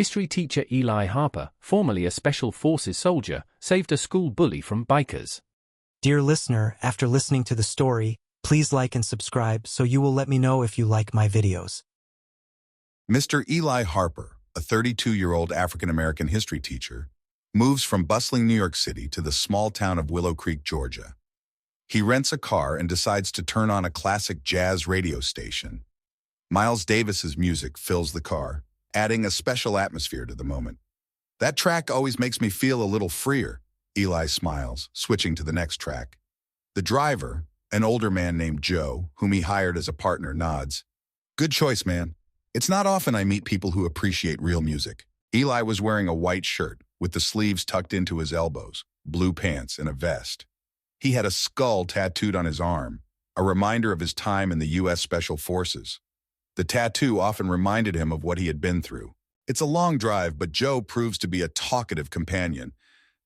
History teacher Eli Harper, formerly a Special Forces soldier, saved a school bully from bikers. Dear listener, after listening to the story, please like and subscribe so you will let me know if you like my videos. Mr. Eli Harper, a 32-year-old African-American history teacher, moves from bustling New York City to the small town of Willow Creek, Georgia. He rents a car and decides to turn on a classic jazz radio station. Miles Davis's music fills the car, adding a special atmosphere to the moment. That track always makes me feel a little freer, Eli smiles, switching to the next track. The driver, an older man named Joe, whom he hired as a partner, nods. Good choice, man. It's not often I meet people who appreciate real music. Eli was wearing a white shirt with the sleeves tucked into his elbows, blue pants, and a vest. He had a skull tattooed on his arm, a reminder of his time in the U.S. Special Forces. The tattoo often reminded him of what he had been through. It's a long drive, but Joe proves to be a talkative companion.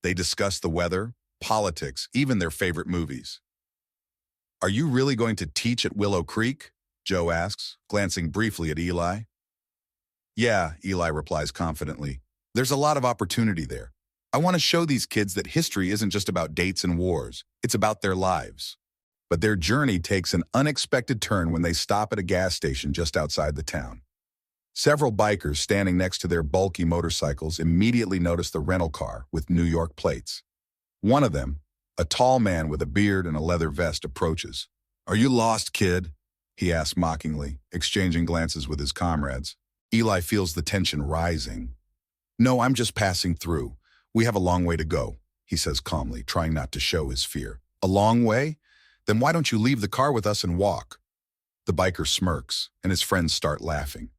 They discuss the weather, politics, even their favorite movies. Are you really going to teach at Willow Creek? Joe asks, glancing briefly at Eli. Yeah, Eli replies confidently. There's a lot of opportunity there. I want to show these kids that history isn't just about dates and wars. It's about their lives. But their journey takes an unexpected turn when they stop at a gas station just outside the town. Several bikers standing next to their bulky motorcycles immediately notice the rental car with New York plates. One of them, a tall man with a beard and a leather vest, approaches. Are you lost, kid? He asks mockingly, exchanging glances with his comrades. Eli feels the tension rising. No, I'm just passing through. We have a long way to go, he says calmly, trying not to show his fear. A long way? Then why don't you leave the car with us and walk? The biker smirks, and his friends start laughing.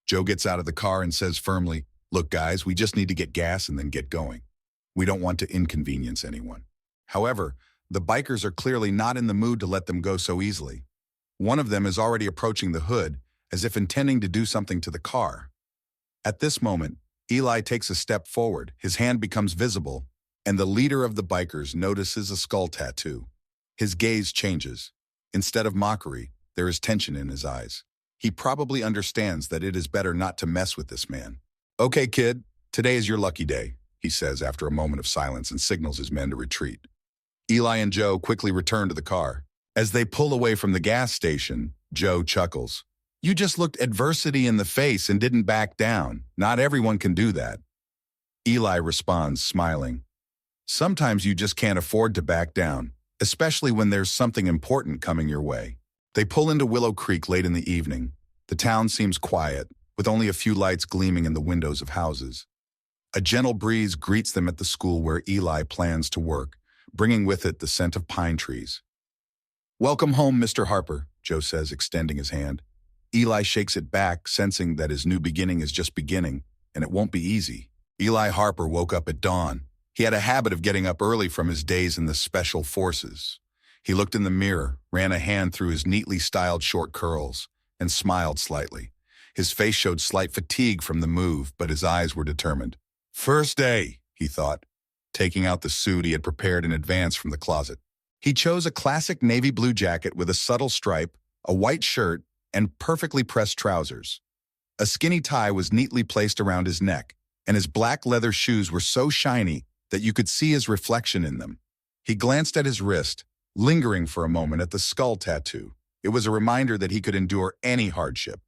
Joe gets out of the car and says firmly, Look, guys, we just need to get gas and then get going. We don't want to inconvenience anyone. However, the bikers are clearly not in the mood to let them go so easily. One of them is already approaching the hood, as if intending to do something to the car. At this moment, Eli takes a step forward, his hand becomes visible, and the leader of the bikers notices a skull tattoo. His gaze changes. Instead of mockery, there is tension in his eyes. He probably understands that it is better not to mess with this man. Okay, kid, today is your lucky day, he says after a moment of silence and signals his men to retreat. Eli and Joe quickly return to the car. As they pull away from the gas station, Joe chuckles. You just looked adversity in the face and didn't back down. Not everyone can do that. Eli responds, smiling. Sometimes you just can't afford to back down, especially when there's something important coming your way. They pull into Willow Creek late in the evening. The town seems quiet, with only a few lights gleaming in the windows of houses. A gentle breeze greets them at the school where Eli plans to work, bringing with it the scent of pine trees. Welcome home, Mr. Harper, Joe says, extending his hand. Eli shakes it back, sensing that his new beginning is just beginning, and it won't be easy. Eli Harper woke up at dawn. He had a habit of getting up early from his days in the Special Forces. He looked in the mirror, ran a hand through his neatly styled short curls, and smiled slightly. His face showed slight fatigue from the move, but his eyes were determined. First day, he thought, taking out the suit he had prepared in advance from the closet. He chose a classic navy blue jacket with a subtle stripe, a white shirt, and perfectly pressed trousers. A skinny tie was neatly placed around his neck, and his black leather shoes were so shiny that you could see his reflection in them. He glanced at his wrist, lingering for a moment at the skull tattoo. It was a reminder that he could endure any hardship.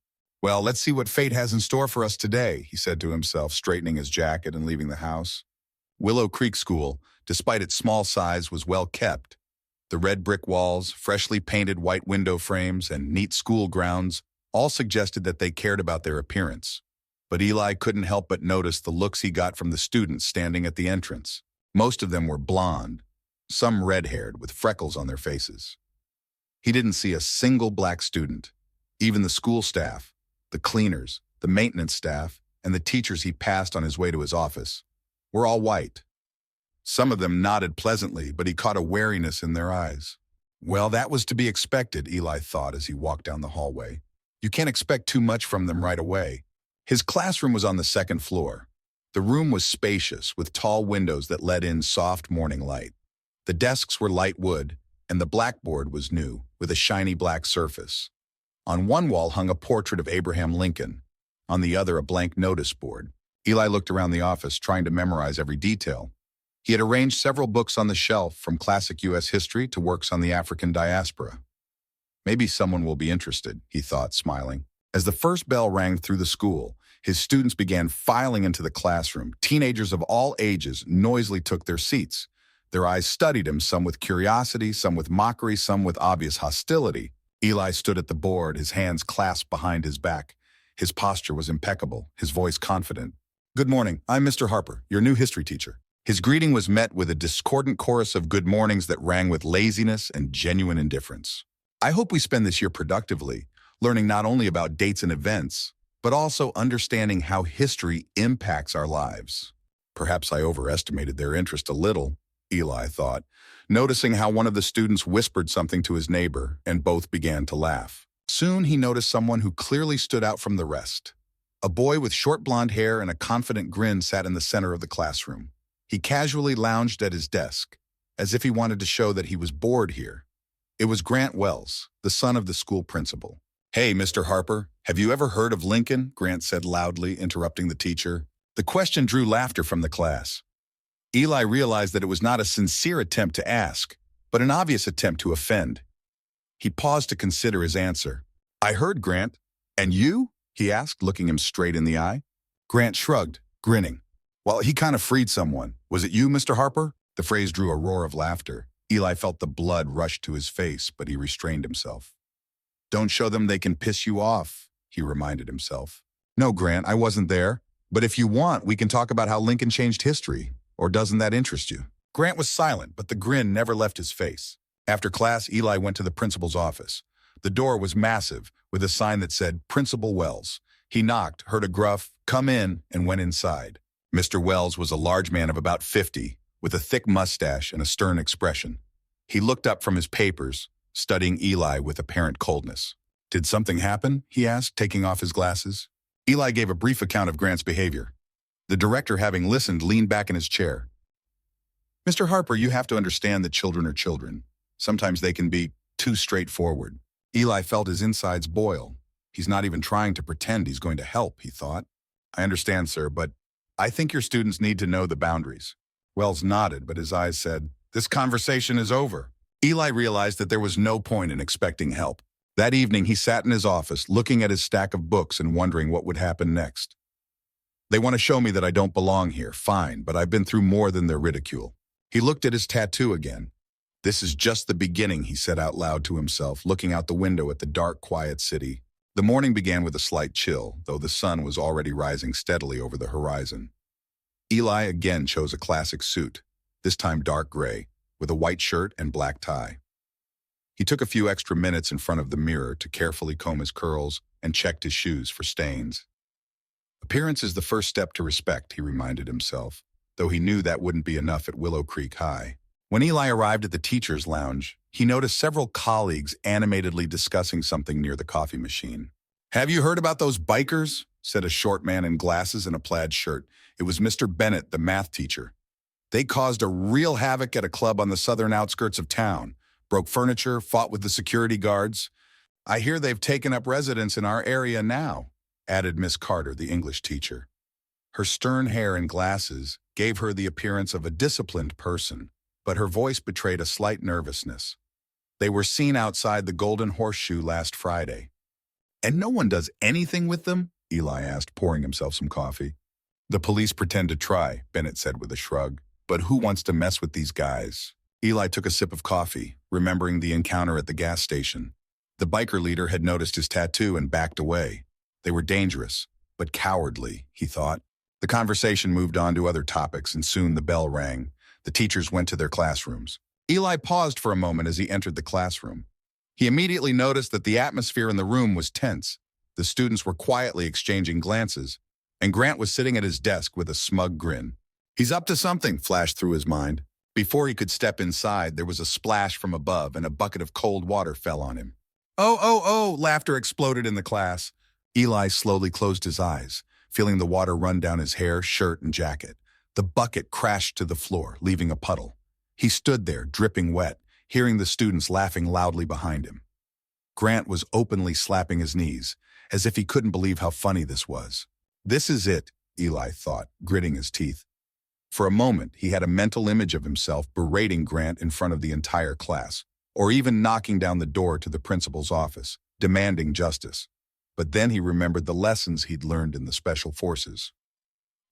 Well, let's see what fate has in store for us today, he said to himself, straightening his jacket and leaving the house. Willow Creek School, despite its small size, was well kept. The red brick walls, freshly painted white window frames, and neat school grounds all suggested that they cared about their appearance. But Eli couldn't help but notice the looks he got from the students standing at the entrance. Most of them were blonde, some red-haired with freckles on their faces. He didn't see a single black student. Even the school staff, the cleaners, the maintenance staff, and the teachers he passed on his way to his office were all white. Some of them nodded pleasantly, but he caught a wariness in their eyes. Well, that was to be expected, Eli thought as he walked down the hallway. You can't expect too much from them right away. His classroom was on the second floor. The room was spacious, with tall windows that let in soft morning light. The desks were light wood, and the blackboard was new, with a shiny black surface. On one wall hung a portrait of Abraham Lincoln, on the other a blank notice board. Eli looked around the office, trying to memorize every detail. He had arranged several books on the shelf, from classic U.S. history to works on the African diaspora. Maybe someone will be interested, he thought, smiling. As the first bell rang through the school, his students began filing into the classroom. Teenagers of all ages noisily took their seats. Their eyes studied him, some with curiosity, some with mockery, some with obvious hostility. Eli stood at the board, his hands clasped behind his back. His posture was impeccable, his voice confident. "Good morning, I'm Mr. Harper, your new history teacher." His greeting was met with a discordant chorus of good mornings that rang with laziness and genuine indifference. "I hope we spend this year productively, learning not only about dates and events, but also understanding how history impacts our lives." Perhaps I overestimated their interest a little, Eli thought, noticing how one of the students whispered something to his neighbor, and both began to laugh. Soon he noticed someone who clearly stood out from the rest. A boy with short blonde hair and a confident grin sat in the center of the classroom. He casually lounged at his desk, as if he wanted to show that he was bored here. It was Grant Wells, the son of the school principal. "Hey, Mr. Harper, have you ever heard of Lincoln?" Grant said loudly, interrupting the teacher. The question drew laughter from the class. Eli realized that it was not a sincere attempt to ask, but an obvious attempt to offend. He paused to consider his answer. "I heard, Grant. And you?" he asked, looking him straight in the eye. Grant shrugged, grinning. "Well, he kind of freed someone. Was it you, Mr. Harper?" The phrase drew a roar of laughter. Eli felt the blood rush to his face, but he restrained himself. "Don't show them they can piss you off," he reminded himself. "No, Grant, I wasn't there. But if you want, we can talk about how Lincoln changed history. Or doesn't that interest you?" Grant was silent, but the grin never left his face. After class, Eli went to the principal's office. The door was massive, with a sign that said, "Principal Wells." He knocked, heard a gruff, "Come in," and went inside. Mr. Wells was a large man of about 50, with a thick mustache and a stern expression. He looked up from his papers, studying Eli with apparent coldness. "Did something happen?" he asked, taking off his glasses. Eli gave a brief account of Grant's behavior. The director, having listened, leaned back in his chair. "Mr. Harper, you have to understand that children are children. Sometimes they can be too straightforward." Eli felt his insides boil. He's not even trying to pretend he's going to help, he thought. "I understand, sir, but I think your students need to know the boundaries." Wells nodded, but his eyes said, "This conversation is over." Eli realized that there was no point in expecting help. That evening, he sat in his office, looking at his stack of books and wondering what would happen next. "They want to show me that I don't belong here, fine, but I've been through more than their ridicule." He looked at his tattoo again. "This is just the beginning," he said out loud to himself, looking out the window at the dark, quiet city. The morning began with a slight chill, though the sun was already rising steadily over the horizon. Eli again chose a classic suit, this time dark gray, with a white shirt and black tie. He took a few extra minutes in front of the mirror to carefully comb his curls and checked his shoes for stains. Appearance is the first step to respect, he reminded himself, though he knew that wouldn't be enough at Willow Creek High. When Eli arrived at the teacher's lounge, he noticed several colleagues animatedly discussing something near the coffee machine. "Have you heard about those bikers?" said a short man in glasses and a plaid shirt. It was Mr. Bennett, the math teacher. "They caused a real havoc at a club on the southern outskirts of town, broke furniture, fought with the security guards. I hear they've taken up residence in our area now," added Miss Carter, the English teacher. Her stern hair and glasses gave her the appearance of a disciplined person, but her voice betrayed a slight nervousness. "They were seen outside the Golden Horseshoe last Friday." "And no one does anything with them?" Eli asked, pouring himself some coffee. "The police pretend to try," Bennett said with a shrug. "But who wants to mess with these guys?" Eli took a sip of coffee, remembering the encounter at the gas station. The biker leader had noticed his tattoo and backed away. They were dangerous, but cowardly, he thought. The conversation moved on to other topics, and soon the bell rang. The teachers went to their classrooms. Eli paused for a moment as he entered the classroom. He immediately noticed that the atmosphere in the room was tense. The students were quietly exchanging glances, and Grant was sitting at his desk with a smug grin. "He's up to something," flashed through his mind. Before he could step inside, there was a splash from above, and a bucket of cold water fell on him. "Oh, oh, oh!" Laughter exploded in the class. Eli slowly closed his eyes, feeling the water run down his hair, shirt, and jacket. The bucket crashed to the floor, leaving a puddle. He stood there, dripping wet, hearing the students laughing loudly behind him. Grant was openly slapping his knees, as if he couldn't believe how funny this was. "This is it," Eli thought, gritting his teeth. For a moment, he had a mental image of himself berating Grant in front of the entire class, or even knocking down the door to the principal's office, demanding justice. But then he remembered the lessons he'd learned in the special forces.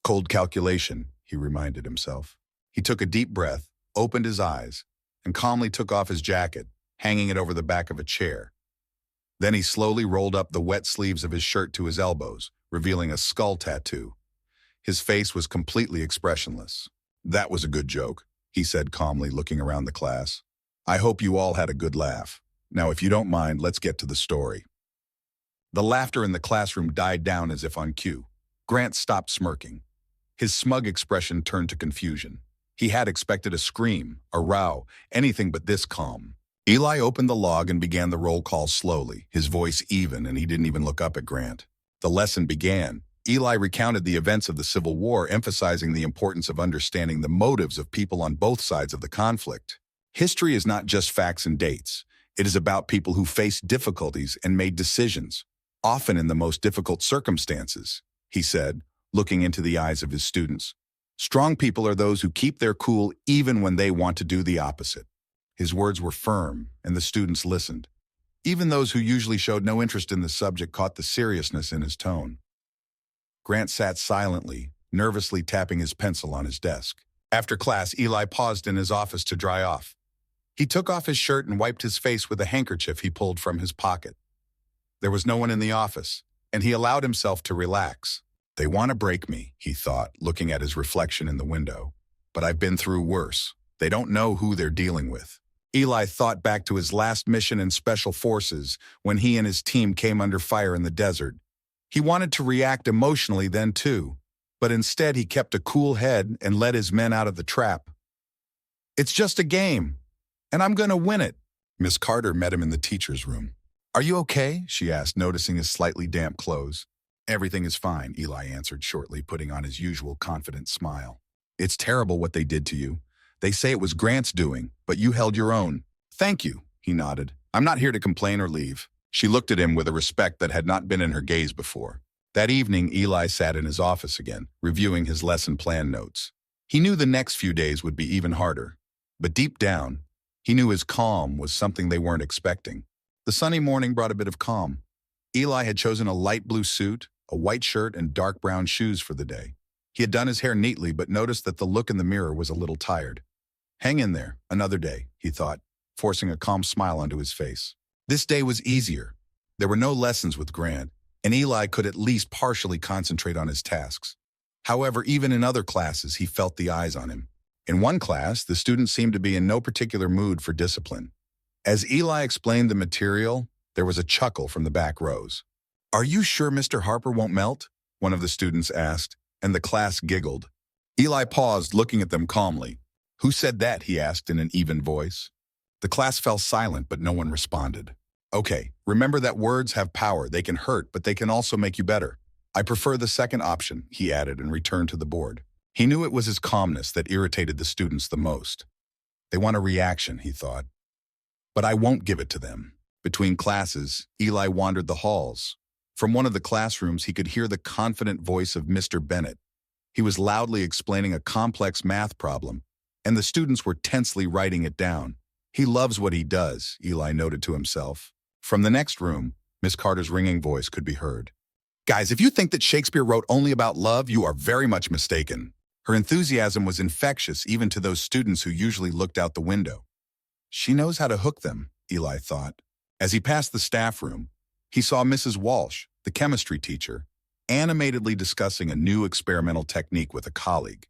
Cold calculation, he reminded himself. He took a deep breath, opened his eyes, and calmly took off his jacket, hanging it over the back of a chair. Then he slowly rolled up the wet sleeves of his shirt to his elbows, revealing a skull tattoo. His face was completely expressionless. "That was a good joke," he said calmly, looking around the class. "I hope you all had a good laugh. Now, if you don't mind, let's get to the story." The laughter in the classroom died down as if on cue. Grant stopped smirking. His smug expression turned to confusion. He had expected a scream, a row, anything but this calm. Eli opened the log and began the roll call slowly, his voice even, and he didn't even look up at Grant. The lesson began. Eli recounted the events of the Civil War, emphasizing the importance of understanding the motives of people on both sides of the conflict. History is not just facts and dates. It is about people who faced difficulties and made decisions, often in the most difficult circumstances, he said, looking into the eyes of his students. Strong people are those who keep their cool even when they want to do the opposite. His words were firm, and the students listened. Even those who usually showed no interest in the subject caught the seriousness in his tone. Grant sat silently, nervously tapping his pencil on his desk. After class, Eli paused in his office to dry off. He took off his shirt and wiped his face with a handkerchief he pulled from his pocket. There was no one in the office, and he allowed himself to relax. "They want to break me," he thought, looking at his reflection in the window. "But I've been through worse. They don't know who they're dealing with." Eli thought back to his last mission in Special Forces when he and his team came under fire in the desert. He wanted to react emotionally then too, but instead he kept a cool head and led his men out of the trap. "It's just a game, and I'm going to win it." Miss Carter met him in the teacher's room. "Are you okay?" she asked, noticing his slightly damp clothes. "Everything is fine," Eli answered shortly, putting on his usual confident smile. "It's terrible what they did to you. They say it was Grant's doing, but you held your own." "Thank you," he nodded. "I'm not here to complain or leave." She looked at him with a respect that had not been in her gaze before. That evening, Eli sat in his office again, reviewing his lesson plan notes. He knew the next few days would be even harder. But deep down, he knew his calm was something they weren't expecting. The sunny morning brought a bit of calm. Eli had chosen a light blue suit, a white shirt, and dark brown shoes for the day. He had done his hair neatly, but noticed that the look in the mirror was a little tired. "Hang in there, another day," he thought, forcing a calm smile onto his face. This day was easier. There were no lessons with Grant, and Eli could at least partially concentrate on his tasks. However, even in other classes, he felt the eyes on him. In one class, the students seemed to be in no particular mood for discipline. As Eli explained the material, there was a chuckle from the back rows. "Are you sure Mr. Harper won't melt?" one of the students asked, and the class giggled. Eli paused, looking at them calmly. "Who said that?" he asked in an even voice. The class fell silent, but no one responded. "Okay, remember that words have power. They can hurt, but they can also make you better. I prefer the second option," he added and returned to the board. He knew it was his calmness that irritated the students the most. They want a reaction, he thought. But I won't give it to them. Between classes, Eli wandered the halls. From one of the classrooms, he could hear the confident voice of Mr. Bennett. He was loudly explaining a complex math problem, and the students were tensely writing it down. "He loves what he does," Eli noted to himself. From the next room, Miss Carter's ringing voice could be heard. "Guys, if you think that Shakespeare wrote only about love, you are very much mistaken." Her enthusiasm was infectious even to those students who usually looked out the window. She knows how to hook them, Eli thought. As he passed the staff room, he saw Mrs. Walsh, the chemistry teacher, animatedly discussing a new experimental technique with a colleague.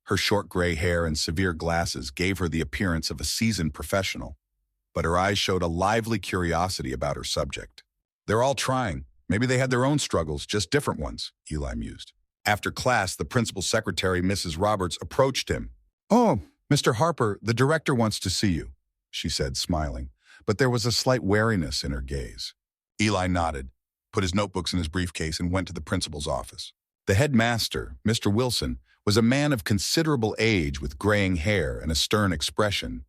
Her short gray hair and severe glasses gave her the appearance of a seasoned professional, but her eyes showed a lively curiosity about her subject. "They're all trying. Maybe they had their own struggles, just different ones," Eli mused. After class, the principal's secretary, Mrs. Roberts, approached him. "Oh, Mr. Harper, the director wants to see you," she said, smiling, but there was a slight wariness in her gaze. Eli nodded, put his notebooks in his briefcase, and went to the principal's office. The headmaster, Mr. Wilson, was a man of considerable age with graying hair and a stern expression.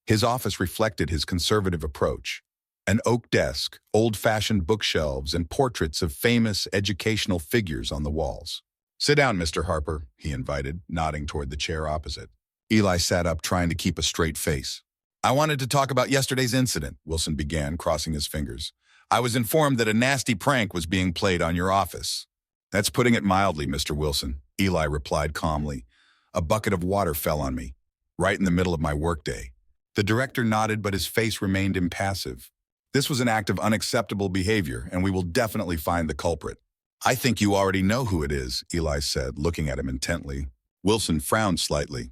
His office reflected his conservative approach. An oak desk, old-fashioned bookshelves, and portraits of famous educational figures on the walls. Sit down, Mr. Harper, he invited, nodding toward the chair opposite. Eli sat up, trying to keep a straight face. I wanted to talk about yesterday's incident, Wilson began, crossing his fingers. I was informed that a nasty prank was being played on your office. That's putting it mildly, Mr. Wilson, Eli replied calmly. A bucket of water fell on me, right in the middle of my workday. The director nodded, but his face remained impassive. This was an act of unacceptable behavior, and we will definitely find the culprit. I think you already know who it is, Eli said, looking at him intently. Wilson frowned slightly.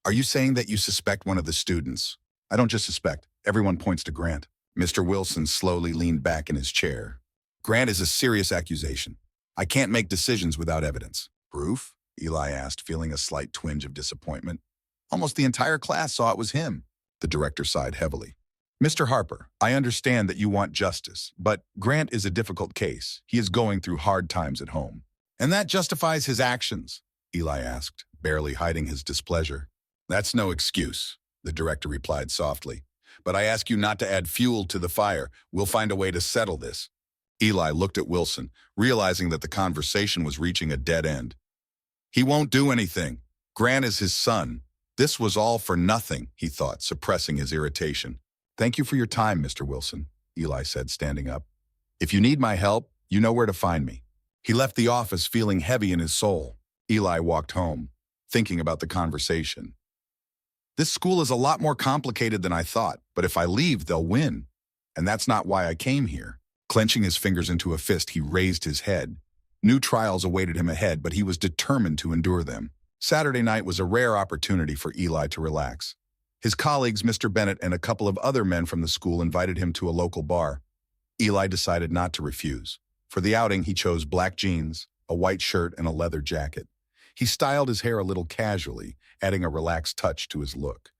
Are you saying that you suspect one of the students? I don't just suspect. Everyone points to Grant. Mr. Wilson slowly leaned back in his chair. Grant is a serious accusation. I can't make decisions without evidence. Proof? Eli asked, feeling a slight twinge of disappointment. Almost the entire class saw it was him. The director sighed heavily. Mr. Harper, I understand that you want justice, but Grant is a difficult case. He is going through hard times at home. And that justifies his actions, Eli asked, barely hiding his displeasure. That's no excuse, the director replied softly. But I ask you not to add fuel to the fire. We'll find a way to settle this. Eli looked at Wilson, realizing that the conversation was reaching a dead end. He won't do anything. Grant is his son. This was all for nothing, he thought, suppressing his irritation. Thank you for your time, Mr. Wilson, Eli said, standing up. If you need my help, you know where to find me. He left the office feeling heavy in his soul. Eli walked home, thinking about the conversation. This school is a lot more complicated than I thought, but if I leave, they'll win. And that's not why I came here. Clenching his fingers into a fist, he raised his head. New trials awaited him ahead, but he was determined to endure them. Saturday night was a rare opportunity for Eli to relax. His colleagues, Mr. Bennett and a couple of other men from the school, invited him to a local bar. Eli decided not to refuse. For the outing, he chose black jeans, a white shirt, and a leather jacket. He styled his hair a little casually, adding a relaxed touch to his look.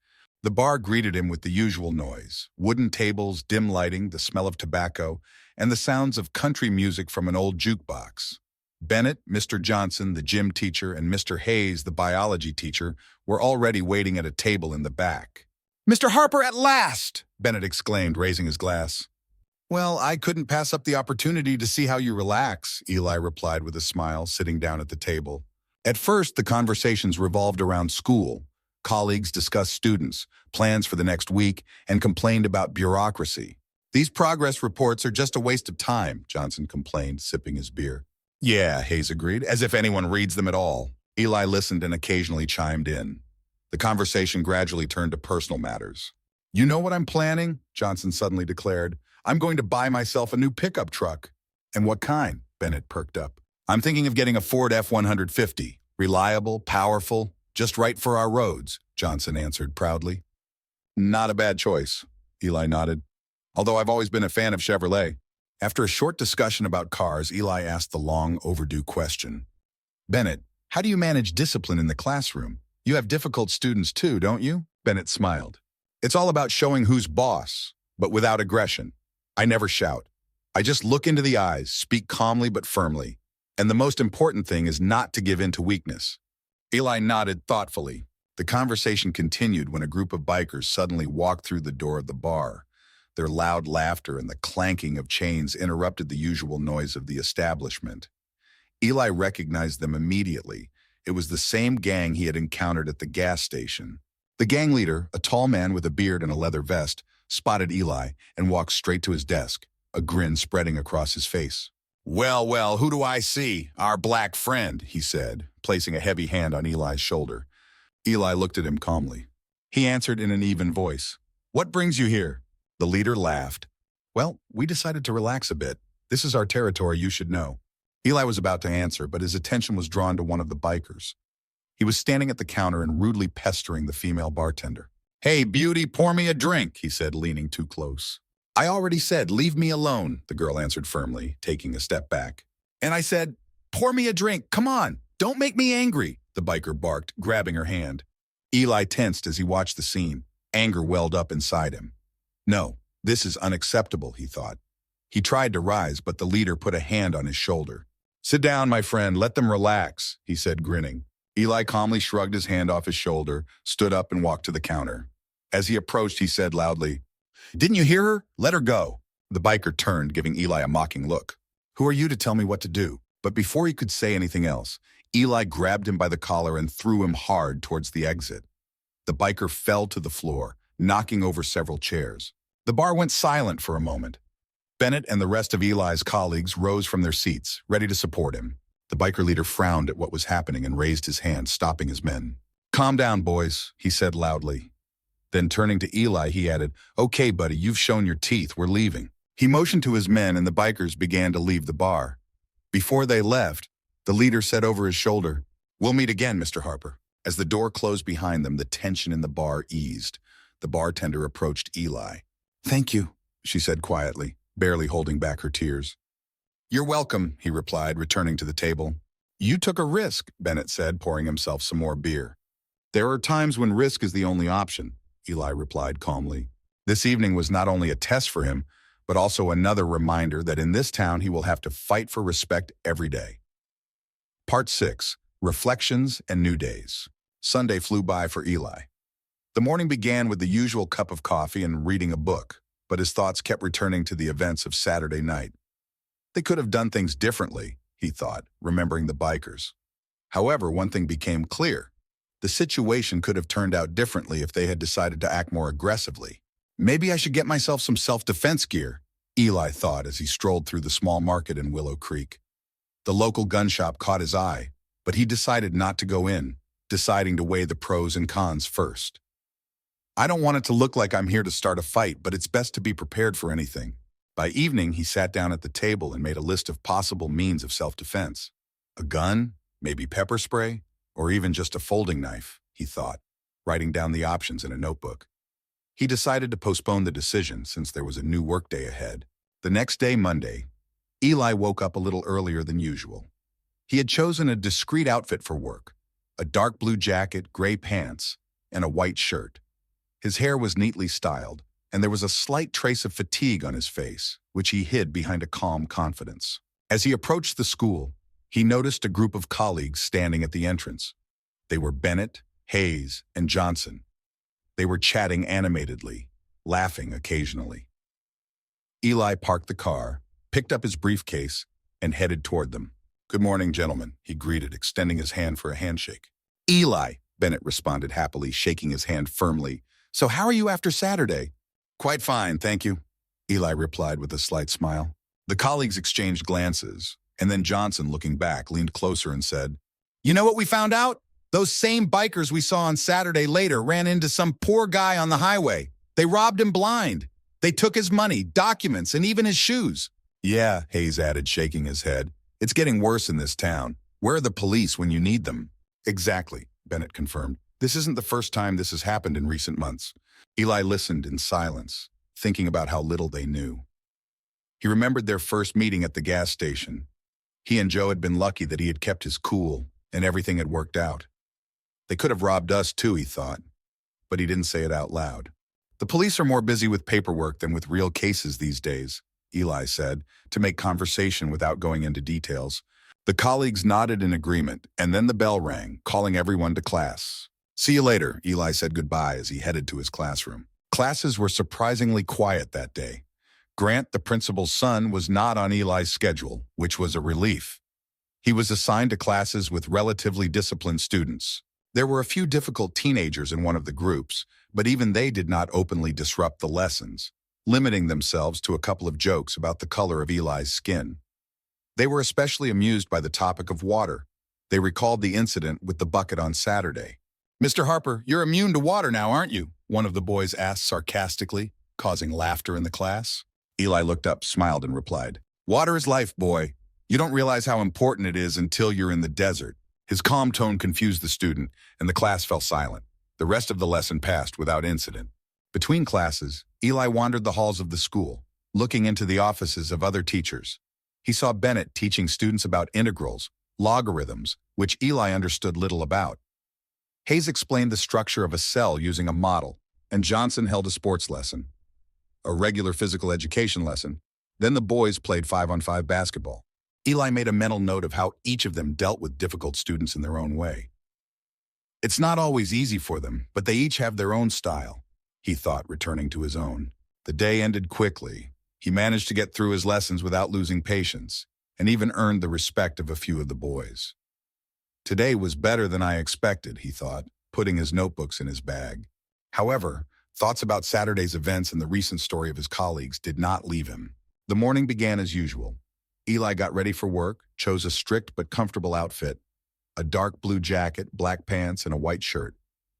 The bar greeted him with the usual noise: wooden tables, dim lighting, the smell of tobacco, and the sounds of country music from an old jukebox. Bennett, Mr. Johnson, the gym teacher, and Mr. Hayes, the biology teacher, were already waiting at a table in the back. "Mr. Harper, at last!" Bennett exclaimed, raising his glass. "Well, I couldn't pass up the opportunity to see how you relax," Eli replied with a smile, sitting down at the table. At first, the conversations revolved around school. Colleagues discussed students, plans for the next week, and complained about bureaucracy. "These progress reports are just a waste of time," Johnson complained, sipping his beer. "Yeah," Hayes agreed, "as if anyone reads them at all." Eli listened and occasionally chimed in. The conversation gradually turned to personal matters. "You know what I'm planning?" Johnson suddenly declared. "I'm going to buy myself a new pickup truck." "And what kind?" Bennett perked up. "I'm thinking of getting a Ford F-150. Reliable, powerful, just right for our roads," Johnson answered proudly. "Not a bad choice," Eli nodded. "Although I've always been a fan of Chevrolet." After a short discussion about cars, Eli asked the long overdue question. "Bennett, how do you manage discipline in the classroom? You have difficult students too, don't you?" Bennett smiled. "It's all about showing who's boss, but without aggression. I never shout. I just look into the eyes, speak calmly but firmly. And the most important thing is not to give in to weakness." Eli nodded thoughtfully. The conversation continued when a group of bikers suddenly walked through the door of the bar. Their loud laughter and the clanking of chains interrupted the usual noise of the establishment. Eli recognized them immediately. It was the same gang he had encountered at the gas station. The gang leader, a tall man with a beard and a leather vest, spotted Eli and walked straight to his desk, a grin spreading across his face. "Well, well, who do I see? Our black friend," he said, placing a heavy hand on Eli's shoulder. Eli looked at him calmly. He answered in an even voice, "What brings you here?" The leader laughed. "Well, we decided to relax a bit. This is our territory, you should know." Eli was about to answer, but his attention was drawn to one of the bikers. He was standing at the counter and rudely pestering the female bartender. "Hey, beauty, pour me a drink," he said, leaning too close. "I already said, leave me alone," the girl answered firmly, taking a step back. "And I said, pour me a drink, come on, don't make me angry," the biker barked, grabbing her hand. Eli tensed as he watched the scene. Anger welled up inside him. "No, this is unacceptable," he thought. He tried to rise, but the leader put a hand on his shoulder. "Sit down, my friend, let them relax," he said, grinning. Eli calmly shrugged his hand off his shoulder, stood up and walked to the counter. As he approached, he said loudly, "Didn't you hear her? Let her go." The biker turned, giving Eli a mocking look. "Who are you to tell me what to do?" But before he could say anything else, Eli grabbed him by the collar and threw him hard towards the exit. The biker fell to the floor, knocking over several chairs. The bar went silent for a moment. Bennett and the rest of Eli's colleagues rose from their seats, ready to support him. The biker leader frowned at what was happening and raised his hand, stopping his men. "Calm down, boys," he said loudly. Then turning to Eli, he added, "Okay, buddy, you've shown your teeth. We're leaving." He motioned to his men and the bikers began to leave the bar. Before they left, the leader said over his shoulder, "We'll meet again, Mr. Harper." As the door closed behind them, the tension in the bar eased. The bartender approached Eli. "Thank you," she said quietly, barely holding back her tears. "You're welcome," he replied, returning to the table. "You took a risk," Bennett said, pouring himself some more beer. "There are times when risk is the only option," Eli replied calmly. This evening was not only a test for him, but also another reminder that in this town he will have to fight for respect every day. Part 6. Reflections and New Days. Sunday flew by for Eli. The morning began with the usual cup of coffee and reading a book, but his thoughts kept returning to the events of Saturday night. They could have done things differently, he thought, remembering the bikers. However, one thing became clear. The situation could have turned out differently if they had decided to act more aggressively. Maybe I should get myself some self-defense gear, Eli thought as he strolled through the small market in Willow Creek. The local gun shop caught his eye, but he decided not to go in, deciding to weigh the pros and cons first. "I don't want it to look like I'm here to start a fight, but it's best to be prepared for anything." By evening, he sat down at the table and made a list of possible means of self-defense. A gun, maybe pepper spray, or even just a folding knife, he thought, writing down the options in a notebook. He decided to postpone the decision since there was a new workday ahead. The next day, Monday, Eli woke up a little earlier than usual. He had chosen a discreet outfit for work, a dark blue jacket, gray pants, and a white shirt. His hair was neatly styled, and there was a slight trace of fatigue on his face, which he hid behind a calm confidence. As he approached the school, he noticed a group of colleagues standing at the entrance. They were Bennett, Hayes, and Johnson. They were chatting animatedly, laughing occasionally. Eli parked the car, picked up his briefcase, and headed toward them. "Good morning, gentlemen," he greeted, extending his hand for a handshake. "Eli," Bennett responded happily, shaking his hand firmly. "So how are you after Saturday?" "Quite fine, thank you," Eli replied with a slight smile. The colleagues exchanged glances, and then Johnson, looking back, leaned closer and said, "You know what we found out? Those same bikers we saw on Saturday later ran into some poor guy on the highway. They robbed him blind. They took his money, documents, and even his shoes." "Yeah," Hayes added, shaking his head. "It's getting worse in this town. Where are the police when you need them?" "Exactly," Bennett confirmed. "This isn't the first time this has happened in recent months." Eli listened in silence, thinking about how little they knew. He remembered their first meeting at the gas station. He and Joe had been lucky that he had kept his cool, and everything had worked out. They could have robbed us too, he thought, but he didn't say it out loud. "The police are more busy with paperwork than with real cases these days," Eli said, to make conversation without going into details. The colleagues nodded in agreement, and then the bell rang, calling everyone to class. "See you later," Eli said goodbye as he headed to his classroom. Classes were surprisingly quiet that day. Grant, the principal's son, was not on Eli's schedule, which was a relief. He was assigned to classes with relatively disciplined students. There were a few difficult teenagers in one of the groups, but even they did not openly disrupt the lessons, limiting themselves to a couple of jokes about the color of Eli's skin. They were especially amused by the topic of water. They recalled the incident with the bucket on Saturday. "Mr. Harper, you're immune to water now, aren't you?" one of the boys asked sarcastically, causing laughter in the class. Eli looked up, smiled, and replied, "Water is life, boy. You don't realize how important it is until you're in the desert." His calm tone confused the student, and the class fell silent. The rest of the lesson passed without incident. Between classes, Eli wandered the halls of the school, looking into the offices of other teachers. He saw Bennett teaching students about integrals, logarithms, which Eli understood little about. Hayes explained the structure of a cell using a model, and Johnson held a sports lesson, a regular physical education lesson. Then the boys played 5-on-5 basketball. Eli made a mental note of how each of them dealt with difficult students in their own way. It's not always easy for them, but they each have their own style, he thought, returning to his own. The day ended quickly. He managed to get through his lessons without losing patience, and even earned the respect of a few of the boys. Today was better than I expected, he thought, putting his notebooks in his bag. However, thoughts about Saturday's events and the recent story of his colleagues did not leave him. The morning began as usual. Eli got ready for work, chose a strict but comfortable outfit, a dark blue jacket, black pants, and a white shirt.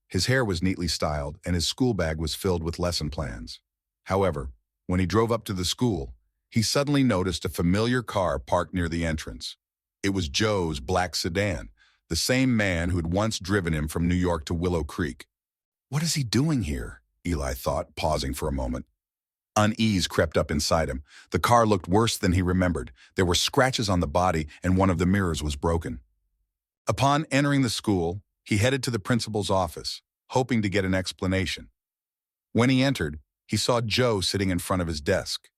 His hair was neatly styled, and his school bag was filled with lesson plans. However, when he drove up to the school, he suddenly noticed a familiar car parked near the entrance. It was Joe's black sedan, the same man who had once driven him from New York to Willow Creek. What is he doing here? Eli thought, pausing for a moment. Unease crept up inside him. The car looked worse than he remembered. There were scratches on the body, and one of the mirrors was broken. Upon entering the school, he headed to the principal's office, hoping to get an explanation. When he entered, he saw Joe sitting in front of his desk.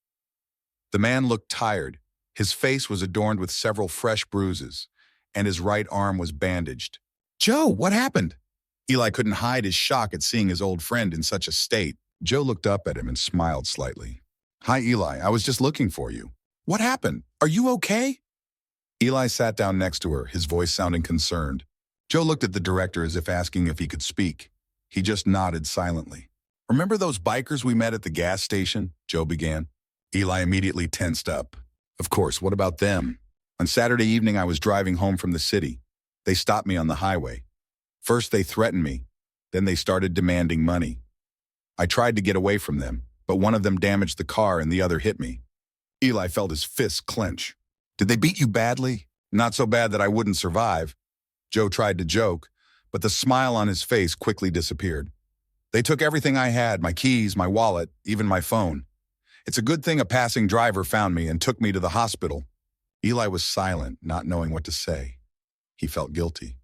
The man looked tired. His face was adorned with several fresh bruises, and his right arm was bandaged. "Joe, what happened?" Eli couldn't hide his shock at seeing his old friend in such a state. Joe looked up at him and smiled slightly. "Hi, Eli. I was just looking for you." "What happened? Are you okay?" Eli sat down next to her, his voice sounding concerned. Joe looked at the director as if asking if he could speak. He just nodded silently. "Remember those bikers we met at the gas station?" Joe began. Eli immediately tensed up. "Of course, what about them? On Saturday evening, I was driving home from the city. They stopped me on the highway. First, they threatened me. Then they started demanding money. I tried to get away from them, but one of them damaged the car and the other hit me." Eli felt his fists clench. "Did they beat you badly?" "Not so bad that I wouldn't survive." Joe tried to joke, but the smile on his face quickly disappeared. "They took everything I had, my keys, my wallet, even my phone. It's a good thing a passing driver found me and took me to the hospital." Eli was silent, not knowing what to say. He felt guilty.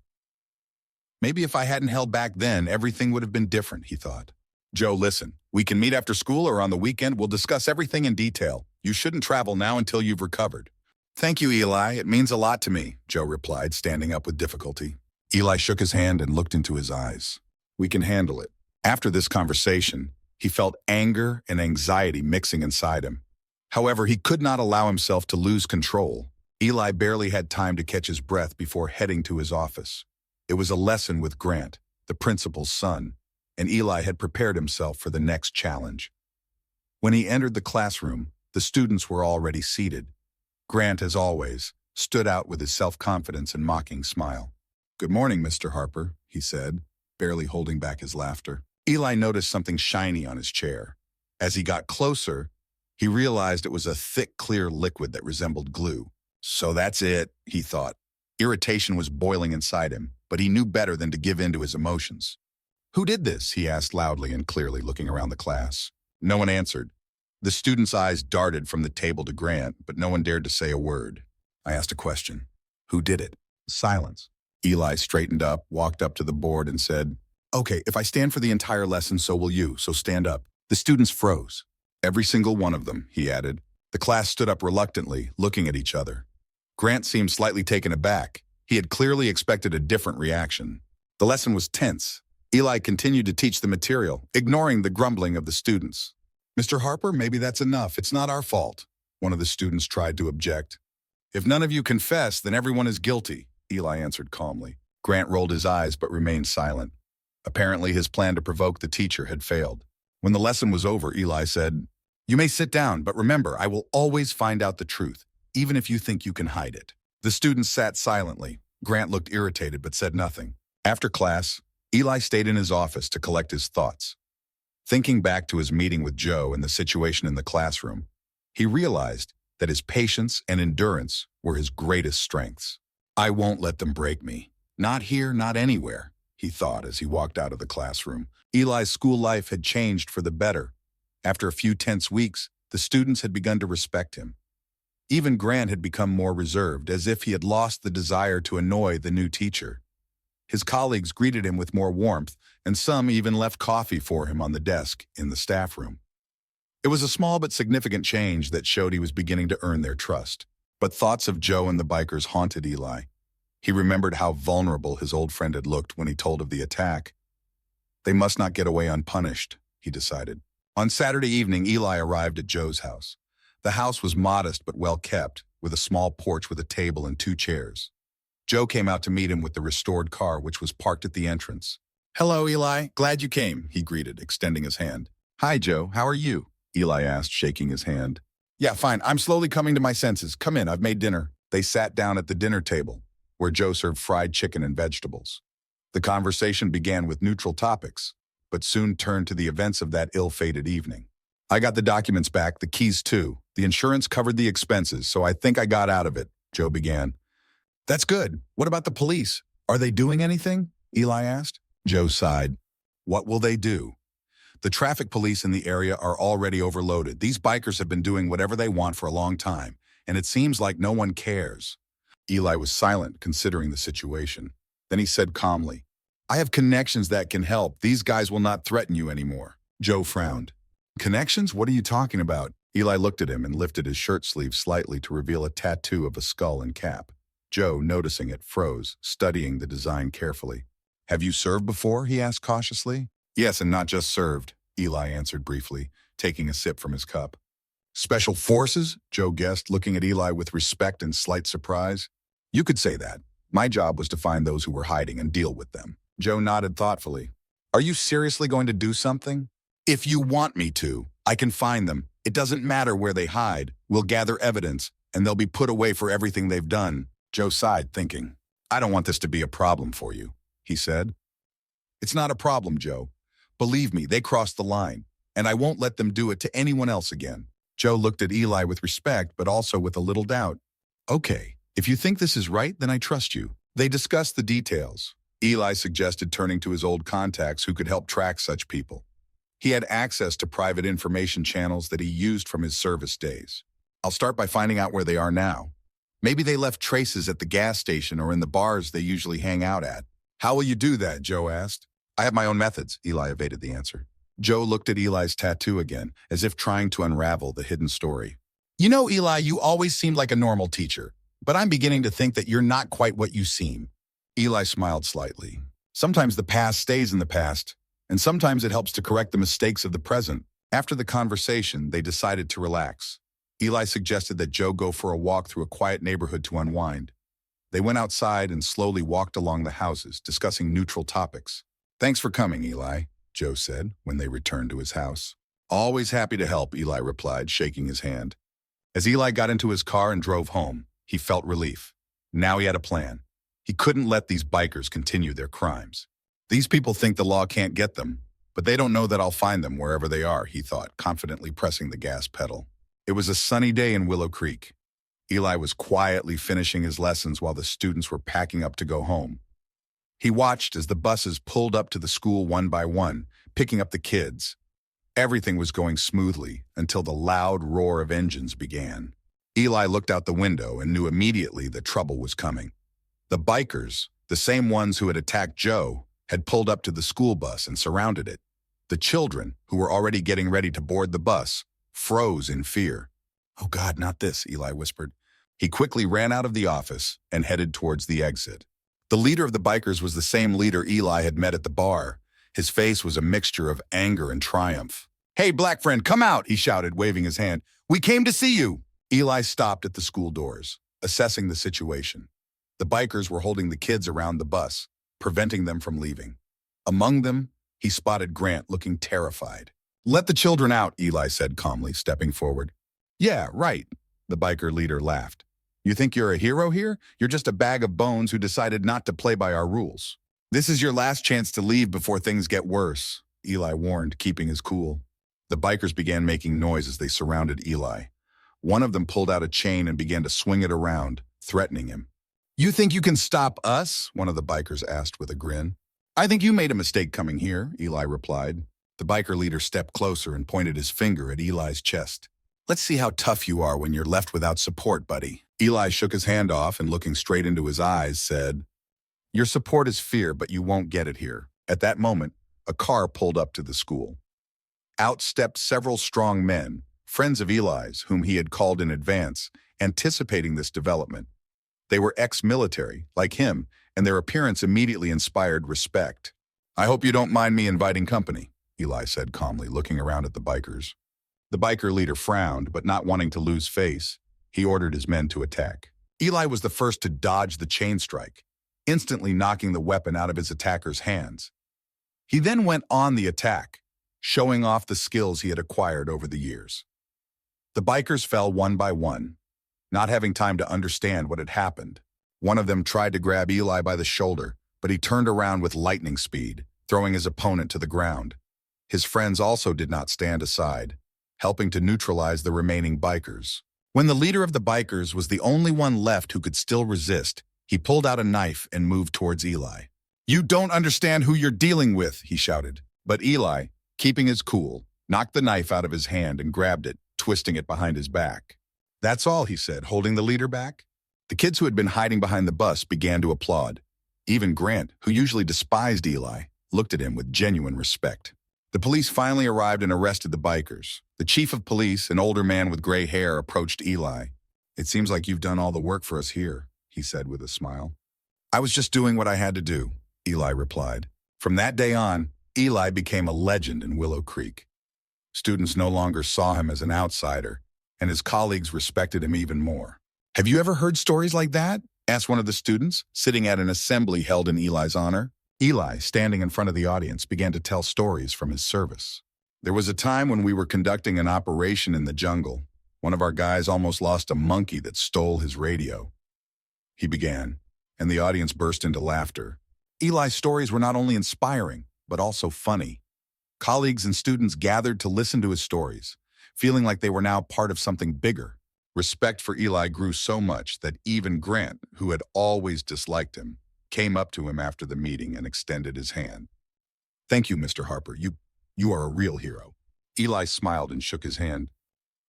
"Maybe if I hadn't held back then, everything would have been different," he thought. "Joe, listen, we can meet after school or on the weekend. We'll discuss everything in detail. You shouldn't travel now until you've recovered." "Thank you, Eli. It means a lot to me," Joe replied, standing up with difficulty. Eli shook his hand and looked into his eyes. "We can handle it." After this conversation, he felt anger and anxiety mixing inside him. However, he could not allow himself to lose control. Eli barely had time to catch his breath before heading to his office. It was a lesson with Grant, the principal's son, and Eli had prepared himself for the next challenge. When he entered the classroom, the students were already seated. Grant, as always, stood out with his self-confidence and mocking smile. "Good morning, Mr. Harper," he said, barely holding back his laughter. Eli noticed something shiny on his chair. As he got closer, he realized it was a thick, clear liquid that resembled glue. "So that's it," he thought. Irritation was boiling inside him, but he knew better than to give in to his emotions. "Who did this?" he asked loudly and clearly, looking around the class. No one answered. The students' eyes darted from the table to Grant, but no one dared to say a word. I asked a question. "Who did it?" Silence. Eli straightened up, walked up to the board, and said, "Okay, if I stand for the entire lesson, so will you, so stand up." The students froze. "Every single one of them," he added. The class stood up reluctantly, looking at each other. Grant seemed slightly taken aback. He had clearly expected a different reaction. The lesson was tense. Eli continued to teach the material, ignoring the grumbling of the students. "Mr. Harper, maybe that's enough. It's not our fault," one of the students tried to object. "If none of you confess, then everyone is guilty," Eli answered calmly. Grant rolled his eyes but remained silent. Apparently, his plan to provoke the teacher had failed. When the lesson was over, Eli said, "You may sit down, but remember, I will always find out the truth, even if you think you can hide it." The students sat silently. Grant looked irritated but said nothing. After class, Eli stayed in his office to collect his thoughts. Thinking back to his meeting with Joe and the situation in the classroom, he realized that his patience and endurance were his greatest strengths. "I won't let them break me. Not here, not anywhere," he thought as he walked out of the classroom. Eli's school life had changed for the better. After a few tense weeks, the students had begun to respect him. Even Grant had become more reserved, as if he had lost the desire to annoy the new teacher. His colleagues greeted him with more warmth, and some even left coffee for him on the desk in the staff room. It was a small but significant change that showed he was beginning to earn their trust. But thoughts of Joe and the bikers haunted Eli. He remembered how vulnerable his old friend had looked when he told of the attack. They must not get away unpunished, he decided. On Saturday evening, Eli arrived at Joe's house. The house was modest but well kept, with a small porch with a table and 2 chairs. Joe came out to meet him with the restored car, which was parked at the entrance. "Hello, Eli. Glad you came," he greeted, extending his hand. "Hi, Joe. How are you?" Eli asked, shaking his hand. "Yeah, fine. I'm slowly coming to my senses. Come in. I've made dinner." They sat down at the dinner table, where Joe served fried chicken and vegetables. The conversation began with neutral topics, but soon turned to the events of that ill-fated evening. "I got the documents back, the keys too. The insurance covered the expenses, so I think I got out of it," Joe began. "That's good. What about the police? Are they doing anything?" Eli asked. Joe sighed. "What will they do? The traffic police in the area are already overloaded. These bikers have been doing whatever they want for a long time, and it seems like no one cares." Eli was silent, considering the situation. Then he said calmly, "I have connections that can help. These guys will not threaten you anymore." Joe frowned. "Connections? What are you talking about?" Eli looked at him and lifted his shirt sleeve slightly to reveal a tattoo of a skull and cap. Joe, noticing it, froze, studying the design carefully. "Have you served before?" he asked cautiously. "Yes, and not just served," Eli answered briefly, taking a sip from his cup. "Special forces?" Joe guessed, looking at Eli with respect and slight surprise. "You could say that. My job was to find those who were hiding and deal with them." Joe nodded thoughtfully. "Are you seriously going to do something?" "If you want me to, I can find them. It doesn't matter where they hide. We'll gather evidence, and they'll be put away for everything they've done." Joe sighed, thinking, "I don't want this to be a problem for you," he said. "It's not a problem, Joe. Believe me, they crossed the line, and I won't let them do it to anyone else again." Joe looked at Eli with respect, but also with a little doubt. "Okay, if you think this is right, then I trust you." They discussed the details. Eli suggested turning to his old contacts who could help track such people. He had access to private information channels that he used from his service days. "I'll start by finding out where they are now. Maybe they left traces at the gas station or in the bars they usually hang out at." "How will you do that?" Joe asked. "I have my own methods," Eli evaded the answer. Joe looked at Eli's tattoo again, as if trying to unravel the hidden story. "You know, Eli, you always seemed like a normal teacher, but I'm beginning to think that you're not quite what you seem." Eli smiled slightly. "Sometimes the past stays in the past, and sometimes it helps to correct the mistakes of the present." After the conversation, they decided to relax. Eli suggested that Joe go for a walk through a quiet neighborhood to unwind. They went outside and slowly walked along the houses, discussing neutral topics. "Thanks for coming, Eli," Joe said when they returned to his house. "Always happy to help," Eli replied, shaking his hand. As Eli got into his car and drove home, he felt relief. Now he had a plan. He couldn't let these bikers continue their crimes. "These people think the law can't get them, but they don't know that I'll find them wherever they are," he thought, confidently pressing the gas pedal. It was a sunny day in Willow Creek. Eli was quietly finishing his lessons while the students were packing up to go home. He watched as the buses pulled up to the school one by one, picking up the kids. Everything was going smoothly until the loud roar of engines began. Eli looked out the window and knew immediately that trouble was coming. The bikers, the same ones who had attacked Joe, had pulled up to the school bus and surrounded it. The children, who were already getting ready to board the bus, froze in fear. "Oh God, not this," Eli whispered. He quickly ran out of the office and headed towards the exit. The leader of the bikers was the same leader Eli had met at the bar. His face was a mixture of anger and triumph. "Hey, black friend, come out," he shouted, waving his hand. "We came to see you." Eli stopped at the school doors, assessing the situation. The bikers were holding the kids around the bus, preventing them from leaving. Among them, he spotted Grant looking terrified. "Let the children out," Eli said calmly, stepping forward. "Yeah, right," the biker leader laughed. "You think you're a hero here? You're just a bag of bones who decided not to play by our rules. This is your last chance to leave before things get worse," Eli warned, keeping his cool. The bikers began making noise as they surrounded Eli. One of them pulled out a chain and began to swing it around, threatening him. "You think you can stop us?" one of the bikers asked with a grin. "I think you made a mistake coming here," Eli replied. The biker leader stepped closer and pointed his finger at Eli's chest. "Let's see how tough you are when you're left without support, buddy." Eli shook his hand off and, looking straight into his eyes, said, "Your support is fear, but you won't get it here." At that moment, a car pulled up to the school. Out stepped several strong men, friends of Eli's, whom he had called in advance, anticipating this development. They were ex-military, like him, and their appearance immediately inspired respect. "I hope you don't mind me inviting company," Eli said calmly, looking around at the bikers. The biker leader frowned, but not wanting to lose face, he ordered his men to attack. Eli was the first to dodge the chain strike, instantly knocking the weapon out of his attacker's hands. He then went on the attack, showing off the skills he had acquired over the years. The bikers fell one by one, not having time to understand what had happened. One of them tried to grab Eli by the shoulder, but he turned around with lightning speed, throwing his opponent to the ground. His friends also did not stand aside, helping to neutralize the remaining bikers. When the leader of the bikers was the only one left who could still resist, he pulled out a knife and moved towards Eli. "You don't understand who you're dealing with," he shouted. But Eli, keeping his cool, knocked the knife out of his hand and grabbed it, twisting it behind his back. "That's all," he said, holding the leader back. The kids who had been hiding behind the bus began to applaud. Even Grant, who usually despised Eli, looked at him with genuine respect. The police finally arrived and arrested the bikers. The chief of police, an older man with gray hair, approached Eli. "It seems like you've done all the work for us here," he said with a smile. "I was just doing what I had to do," Eli replied. From that day on, Eli became a legend in Willow Creek. Students no longer saw him as an outsider, and his colleagues respected him even more. "Have you ever heard stories like that?" asked one of the students, sitting at an assembly held in Eli's honor. Eli, standing in front of the audience, began to tell stories from his service. "There was a time when we were conducting an operation in the jungle. One of our guys almost lost a monkey that stole his radio," he began, and the audience burst into laughter. Eli's stories were not only inspiring, but also funny. Colleagues and students gathered to listen to his stories, feeling like they were now part of something bigger. Respect for Eli grew so much that even Grant, who had always disliked him, came up to him after the meeting and extended his hand. "Thank you, Mr. Harper. You are a real hero." Eli smiled and shook his hand.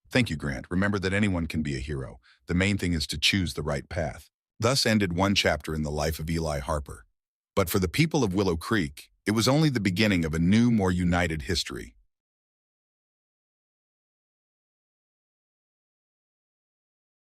"Thank you, Grant. Remember that anyone can be a hero. The main thing is to choose the right path." Thus ended one chapter in the life of Eli Harper. But for the people of Willow Creek, it was only the beginning of a new, more united history.